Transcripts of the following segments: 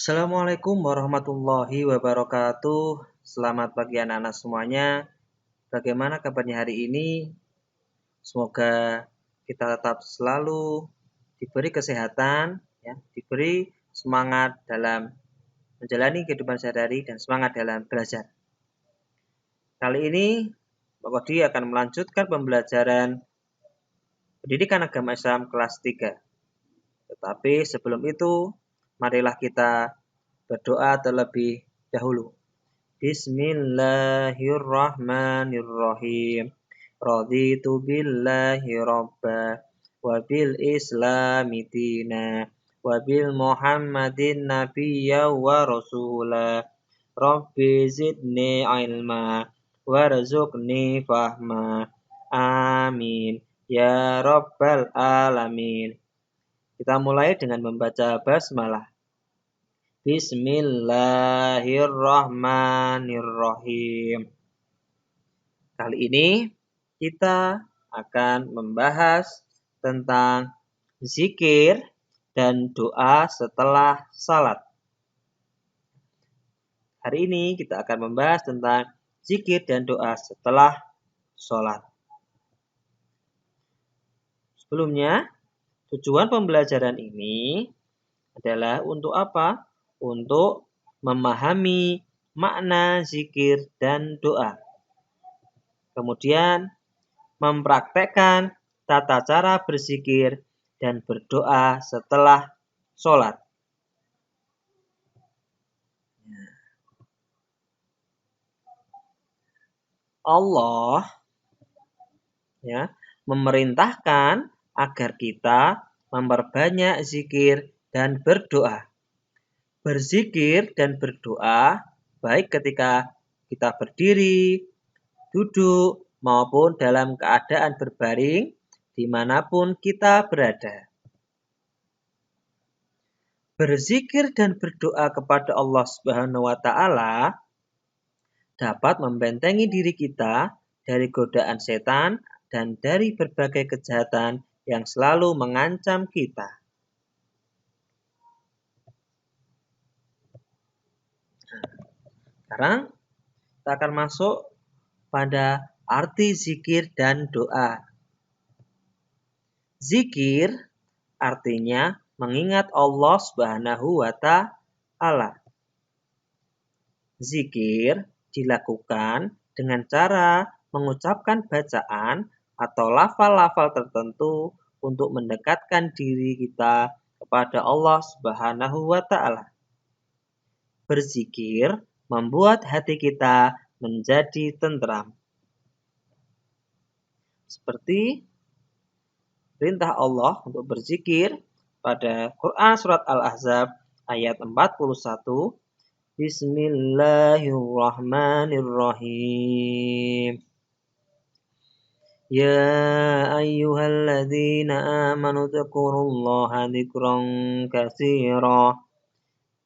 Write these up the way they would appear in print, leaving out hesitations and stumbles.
Assalamualaikum warahmatullahi wabarakatuh. Selamat pagi anak-anak semuanya. Bagaimana kabarnya hari ini? Semoga kita tetap selalu diberi kesehatan, ya, diberi semangat dalam menjalani kehidupan sehari-hari dan semangat dalam belajar. Kali ini Pak Kodi akan melanjutkan pembelajaran Pendidikan Agama Islam kelas 3. Tetapi sebelum itu, marilah kita berdoa terlebih dahulu. Bismillahirrahmanirrahim. Raditu billahi robba wa bil islami dina wa bil muhammadin nabiyya wa rasula. Rabbi zidni ilma warzuqni fahma. Amin ya rabbal alamin. Kita mulai dengan membaca basmalah. Bismillahirrahmanirrahim. Kali ini kita akan membahas tentang zikir dan doa setelah salat. Hari ini kita akan membahas tentang zikir dan doa setelah salat. Sebelumnya, tujuan pembelajaran ini adalah untuk apa? Untuk memahami makna zikir dan doa. Kemudian mempraktekkan tata cara berzikir dan berdoa setelah sholat. Allah memerintahkan agar kita memperbanyak zikir dan berdoa. Berzikir dan berdoa baik ketika kita berdiri, duduk, maupun dalam keadaan berbaring dimanapun kita berada. Berzikir dan berdoa kepada Allah Subhanahu wa Ta'ala dapat membentengi diri kita dari godaan setan dan dari berbagai kejahatan yang selalu mengancam kita. Sekarang kita akan masuk pada arti zikir dan doa. Zikir artinya mengingat Allah Subhanahu wa Ta'ala. Zikir dilakukan dengan cara mengucapkan bacaan atau lafal-lafal tertentu untuk mendekatkan diri kita kepada Allah Subhanahu wa Ta'ala. Berzikir membuat hati kita menjadi tentram. Seperti perintah Allah untuk berzikir pada Quran Surat Al-Ahzab ayat 41. Bismillahirrahmanirrahim. Ya ayyuhalladzina amanu dzkurullaha dzikran katsira.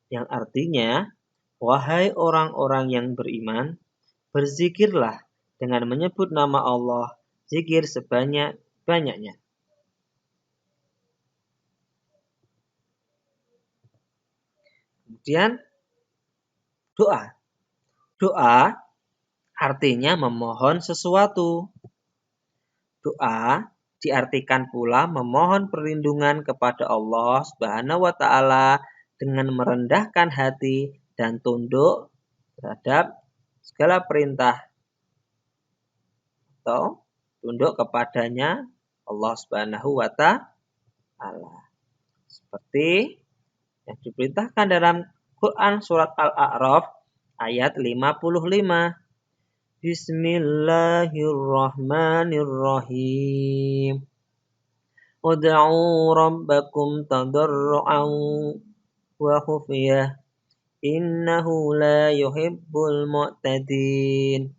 Yang artinya, wahai orang-orang yang beriman, berzikirlah dengan menyebut nama Allah, zikir sebanyak-banyaknya. Kemudian doa. Doa artinya memohon sesuatu. Doa diartikan pula memohon perlindungan kepada Allah Subhanahu wa Ta'ala dengan merendahkan hati dan tunduk terhadap segala perintah atau tunduk kepadanya Allah Subhanahu wa Ta'ala. Seperti yang diperintahkan dalam Quran Surat Al-A'raf ayat 55. Bismillahirrahmanirrahim. Ud'u rabbakum tadarru'an wa khufyah. Innahu la yuhibbul mu'tadin.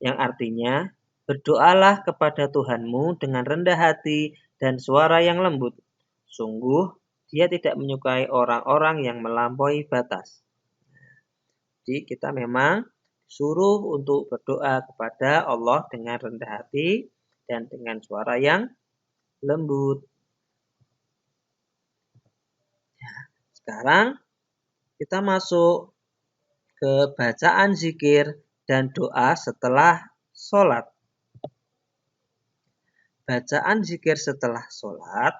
Yang artinya, berdoalah kepada Tuhanmu dengan rendah hati dan suara yang lembut. Sungguh, Dia tidak menyukai orang-orang yang melampaui batas. Jadi kita memang suruh untuk berdoa kepada Allah dengan rendah hati dan dengan suara yang lembut. Sekarang kita masuk ke bacaan zikir dan doa setelah sholat. Bacaan zikir setelah sholat,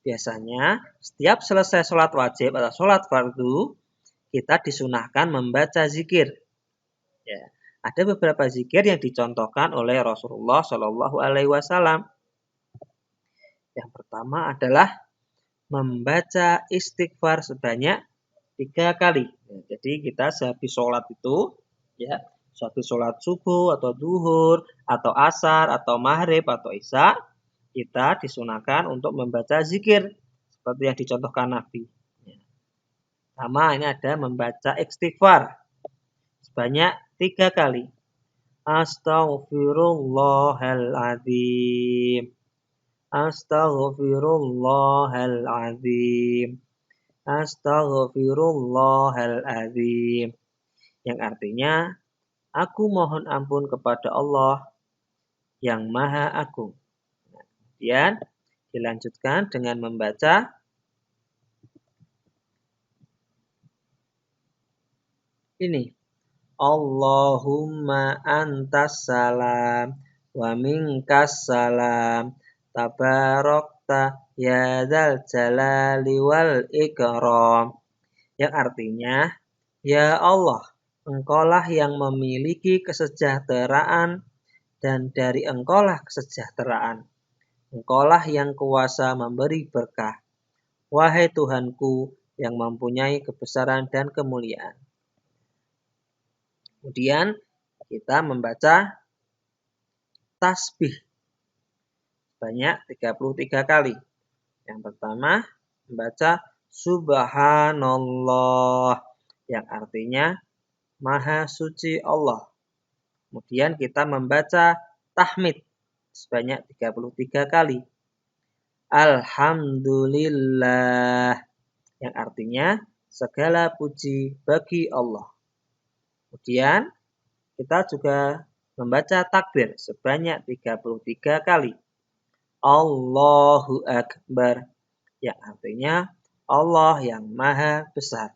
biasanya setiap selesai sholat wajib atau sholat fardu, kita disunahkan membaca zikir. Ya, ada beberapa zikir yang dicontohkan oleh Rasulullah Shallallahu Alaihi Wasallam. Yang pertama adalah membaca istighfar sebanyak 3 kali. Jadi kita sehabis sholat itu, ya, sehabis sholat subuh atau duhur atau asar atau maghrib atau isya, kita disunahkan untuk membaca zikir seperti yang dicontohkan Nabi. Pertama ini ada membaca istighfar sebanyak 3 kali. Astaghfirullahaladzim. Astaghfirullahaladzim. Astaghfirullahaladzim. Yang artinya, aku mohon ampun kepada Allah yang Maha Agung. Kemudian dilanjutkan dengan membaca ini. Allahumma antas salam wa minkas salam tabarakta ya dzal jalali wal ikram. Yang artinya, ya Allah, Engkaulah yang memiliki kesejahteraan dan dari Engkaulah kesejahteraan. Engkaulah yang kuasa memberi berkah. Wahai Tuhanku yang mempunyai kebesaran dan kemuliaan. Kemudian kita membaca tasbih sebanyak 33 kali. Yang pertama membaca Subhanallah yang artinya Maha Suci Allah. Kemudian kita membaca tahmid sebanyak 33 kali. Alhamdulillah yang artinya segala puji bagi Allah. Kemudian kita juga membaca takbir sebanyak 33 kali. Allahu Akbar yang artinya Allah yang Maha Besar.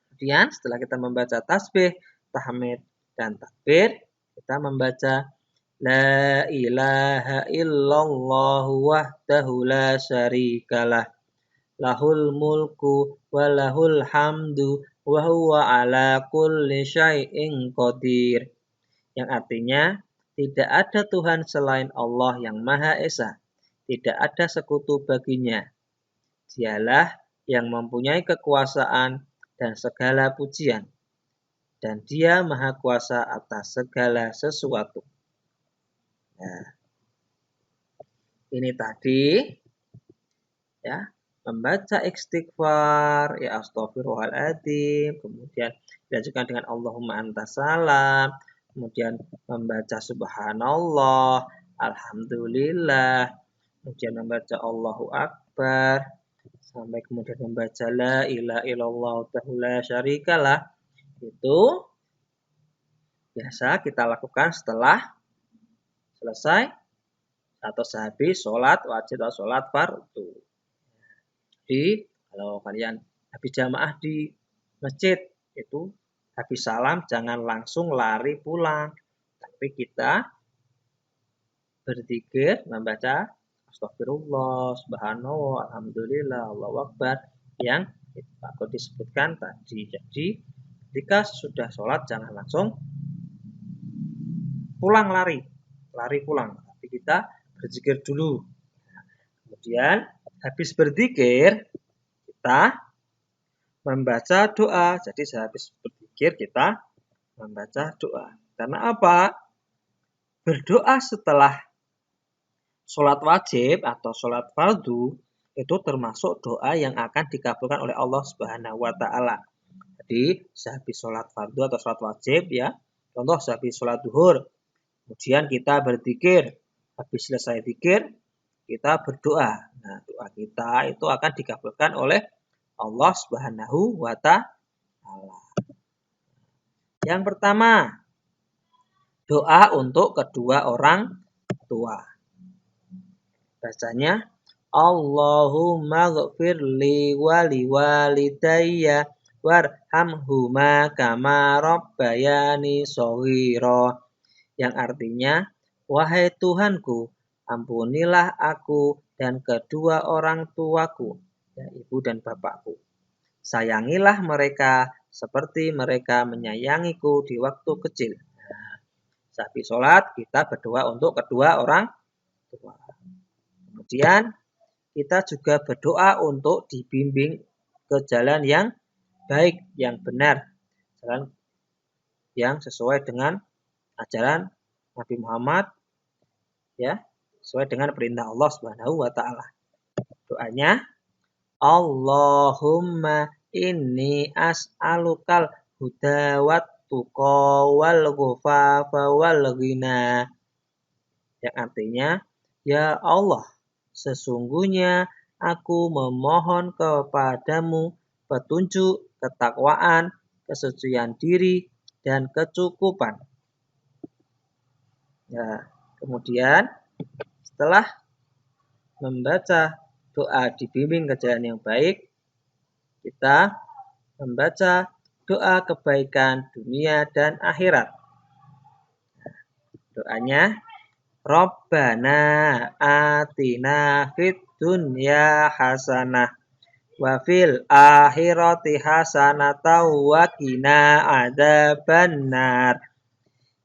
Kemudian setelah kita membaca tasbih, tahmid, dan takbir, kita membaca La ilaha illallah wahdahu la syarikalah. Lahul mulku wa lahul hamdu wa huwa ala kulli syai'in qadir. Yang artinya, tidak ada Tuhan selain Allah yang Maha Esa. Tidak ada sekutu baginya. Dialah yang mempunyai kekuasaan dan segala pujian. Dan Dia Maha Kuasa atas segala sesuatu. Nah, ini tadi ya, membaca istighfar, ya astaghfirullahaladzim, kemudian dilanjutkan dengan Allahumma antas salam, kemudian membaca subhanallah, alhamdulillah, kemudian membaca Allahu Akbar, sampai kemudian membaca la ilaha illallah wahdahu la syarikalah. Itu biasa kita lakukan setelah selesai atau sehabis sholat wajib atau sholat fardu. Jadi kalau kalian habis jamaah di masjid itu habis salam jangan langsung lari pulang, tapi kita berzikir membaca astagfirullah, subhanallah, alhamdulillah, Allahu Akbar yang aku disebutkan tadi. Jadi ketika sudah sholat jangan langsung pulang lari pulang, tapi kita berzikir dulu. Kemudian habis berzikir kita membaca doa. Jadi sehabis berzikir kita membaca doa. Karena apa? Berdoa setelah sholat wajib atau sholat fardu itu termasuk doa yang akan dikabulkan oleh Allah Subhanahu wa Ta'ala. Jadi sehabis sholat fardu atau sholat wajib ya, contoh sehabis sholat duhur, kemudian kita berzikir, habis selesai zikir kita berdoa. Nah, doa kita itu akan dikabulkan oleh Allah Subhanahu wa Ta'ala. Yang pertama, doa untuk kedua orang tua. Bacanya Allahumma ghfirli wali walidayya warhamhuma kama rabbayani shaghira. Yang artinya, wahai Tuhanku, ampunilah aku dan kedua orang tuaku, ya, ibu dan bapakku. Sayangilah mereka seperti mereka menyayangiku di waktu kecil. Habis sholat, kita berdoa untuk kedua orang tua. Kemudian, kita juga berdoa untuk dibimbing ke jalan yang baik, yang benar. Jalan yang sesuai dengan ajaran Nabi Muhammad, ya, sesuai dengan perintah Allah Subhanahu wa taala. Doanya, Allahumma inni as'alukal huda wat tuqa wal ghafafa wal ghina. Yang artinya, ya Allah, sesungguhnya aku memohon kepadamu petunjuk, ketakwaan, kesucian diri, dan kecukupan. Ya, kemudian setelah membaca doa dibimbing ke jalan yang baik, kita membaca doa kebaikan dunia dan akhirat. Doanya, Rabbana atina fid dunya hasanah wa fil akhirati hasanah wa qina adzabannar.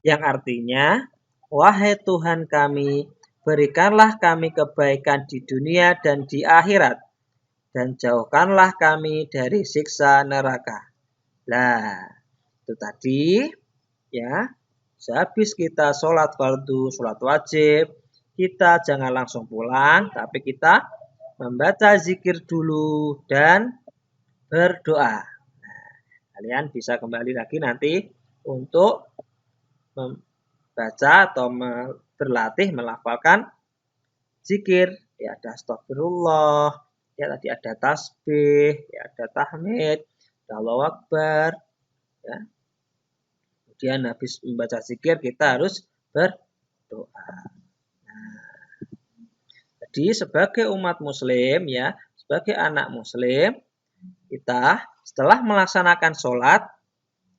Yang artinya, wahai Tuhan kami, berikanlah kami kebaikan di dunia dan di akhirat, dan jauhkanlah kami dari siksa neraka. Nah, itu tadi, ya. Sehabis kita sholat fardu, sholat wajib, kita jangan langsung pulang, tapi kita membaca zikir dulu dan berdoa. Nah, kalian bisa kembali lagi nanti untuk membaca atau berlatih melafalkan zikir. Ya, ada astagfirullah, ya tadi ada tasbih, ya ada tahmid, ada Allahu Akbar, ya. Kemudian habis membaca zikir kita harus berdoa. Nah, jadi sebagai umat muslim, ya, sebagai anak muslim, kita setelah melaksanakan sholat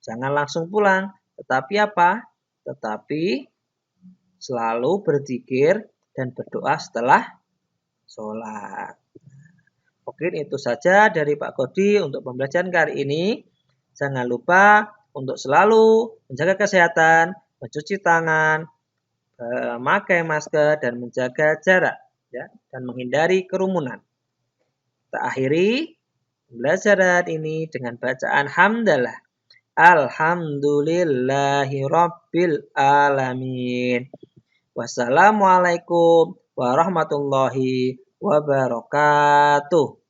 jangan langsung pulang, tetapi apa? Tetapi selalu berzikir dan berdoa setelah sholat. Mungkin itu saja dari Pak Kodi untuk pembelajaran kali ini. Jangan lupa untuk selalu menjaga kesehatan, mencuci tangan, memakai masker, dan menjaga jarak, ya, dan menghindari kerumunan. Kita akhiri pembelajaran ini dengan bacaan hamdalah. Alhamdulillahi Rabbil Alamin. Wassalamualaikum warahmatullahi wabarakatuh.